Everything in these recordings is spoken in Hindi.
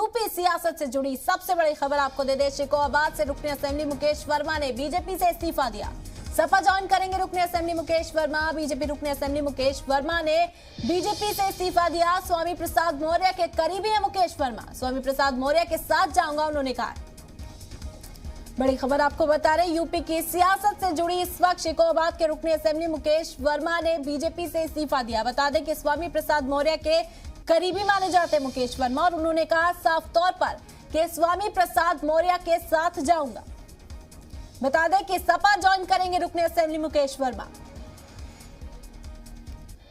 यूपी सियासत से जुड़ी सबसे बड़ी खबर आपको दे दे। शिकोहाबाद से रुकने असेंबली मुकेश वर्मा ने बीजेपी से इस्तीफा दिया। सपा ज्वाइन करेंगे रुकने असेंबली मुकेश वर्मा। बीजेपी रुकने असेंबली मुकेश वर्मा ने बीजेपी से इस्तीफा दिया। स्वामी प्रसाद मौर्य के करीबी है मुकेश वर्मा। स्वामी प्रसाद मौर्य के साथ जाऊंगा, उन्होंने कहा। बड़ी खबर आपको बता रहे, यूपी की सियासत से जुड़ी इस वक्त शिकोहाबाद के रुकने असेंबली मुकेश वर्मा ने बीजेपी से इस्तीफा दिया। बता दें कि स्वामी प्रसाद मौर्य के करीबी माने जाते मुकेश वर्मा और उन्होंने कहा साफ तौर पर कि स्वामी प्रसाद मौर्य के साथ जाऊंगा। बता दें कि सपा ज्वाइन करेंगे रुकने असेंबली मुकेश वर्मा।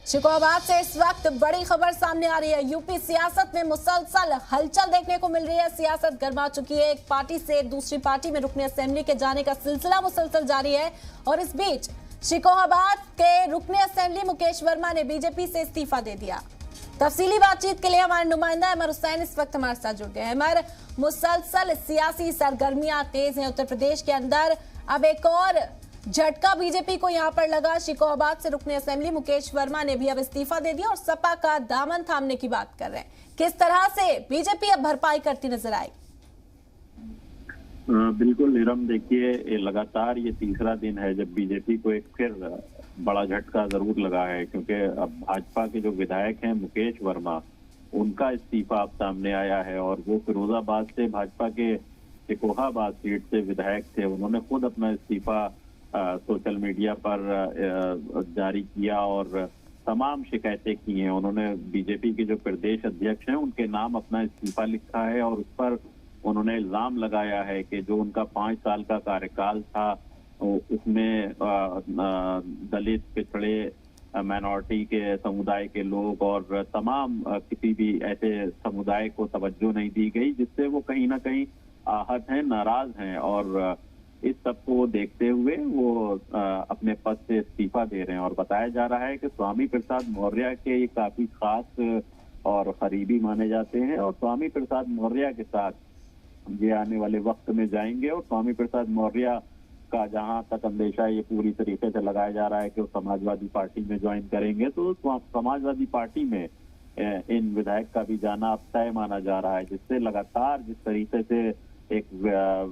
शिकोहाबाद से इस वक्त बड़ी खबर सामने आ रही है। यूपी सियासत में मुसलसल हलचल देखने को मिल रही है। सियासत गर्मा चुकी है। एक पार्टी से दूसरी पार्टी में रुकने असेंबली के जाने का सिलसिला मुसलसल जारी है और इस बीच शिकोहाबाद के रुकने असेंबली मुकेश वर्मा ने बीजेपी से इस्तीफा दे दिया। तफसीली बातचीत के लिए हमारे नुमाइंदा अमर हुसैन इस वक्त हमारे साथ जुड़ गए हैं। अमर, मुसलसल सियासी सरगर्मियां तेज हैं उत्तर प्रदेश के अंदर। अब एक और झटका बीजेपी को यहां पर लगा। शिकोहाबाद से रुकने असेंबली मुकेश वर्मा ने भी अब इस्तीफा दे दिया और सपा का दामन थामने की बात कर रहे हैं। किस तरह से बीजेपी अब भरपाई करती नजर आई? बिल्कुल नीरम, देखिए लगातार ये तीसरा दिन है जब बीजेपी को एक फिर बड़ा झटका जरूर लगा है, क्योंकि अब भाजपा के जो विधायक हैं मुकेश वर्मा, उनका इस्तीफा अब सामने आया है और वो फिरोजाबाद से भाजपा के शिकोहाबाद सीट से विधायक थे। उन्होंने खुद अपना इस्तीफा सोशल मीडिया पर जारी किया और तमाम शिकायतें की हैं। उन्होंने बीजेपी के जो प्रदेश अध्यक्ष हैं उनके नाम अपना इस्तीफा लिखा है और उस पर उन्होंने इल्जाम लगाया है कि जो उनका 5 साल का कार्यकाल था उसमें दलित, पिछड़े, माइनॉरिटी के समुदाय के लोग और तमाम किसी भी ऐसे समुदाय को तवज्जो नहीं दी गई, जिससे वो कहीं ना कहीं आहत हैं, नाराज हैं और इस सब को देखते हुए वो अपने पद से इस्तीफा दे रहे हैं। और बताया जा रहा है कि स्वामी प्रसाद मौर्य के ये काफी खास और करीबी माने जाते हैं और स्वामी प्रसाद मौर्य के साथ ये आने वाले वक्त में जाएंगे और स्वामी प्रसाद मौर्य का जहां तक अंदेशा ये पूरी तरीके से लगाया जा रहा है कि वो समाजवादी पार्टी में ज्वाइन करेंगे, तो समाजवादी पार्टी में इन विधायक का भी जाना अब तय माना जा रहा है, जिससे लगातार जिस तरीके से एक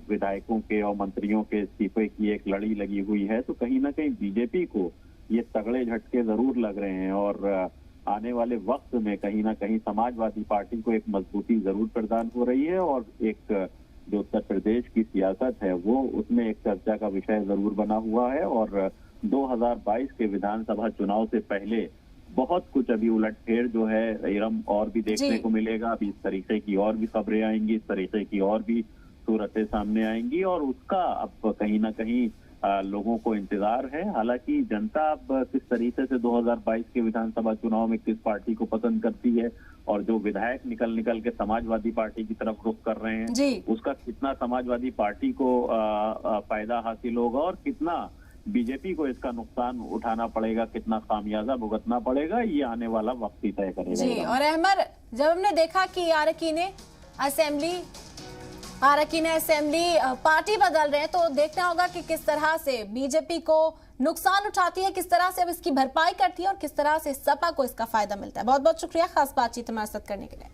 विधायकों के और मंत्रियों के इस्तीफे की एक लड़ी लगी हुई है, तो कहीं ना कहीं बीजेपी को ये तगड़े झटके जरूर लग रहे हैं और आने वाले वक्त में कहीं ना कहीं समाजवादी पार्टी को एक मजबूती जरूर प्रदान हो रही है और एक जो उत्तर प्रदेश की सियासत है वो उसमें एक चर्चा का विषय जरूर बना हुआ है। और 2022 के विधानसभा चुनाव से पहले बहुत कुछ अभी उलटफेर जो है इरम और भी देखने को मिलेगा। अभी इस तरीके की और भी खबरें आएंगी, इस तरीके की और भी सूरतें सामने आएंगी और उसका अब कहीं ना कहीं लोगों को इंतजार है। हालांकि जनता अब किस तरीके से 2022 के विधानसभा चुनाव में किस पार्टी को पसंद करती है और जो विधायक निकल के समाजवादी पार्टी की तरफ रुख कर रहे हैं, उसका कितना समाजवादी पार्टी को फायदा हासिल होगा और कितना बीजेपी को इसका नुकसान उठाना पड़ेगा, कितना खामियाजा भुगतना पड़ेगा, ये आने वाला वक्त ही तय करेगा। जी, और अहमद, जब हमने देखा कि अरकान असेंबली पार्टी बदल रहे हैं तो देखना होगा कि किस तरह से बीजेपी को नुकसान उठाती है, किस तरह से अब इसकी भरपाई करती है और किस तरह से सपा को इसका फायदा मिलता है। बहुत बहुत शुक्रिया खास बातचीत हमारे साथ करने के लिए।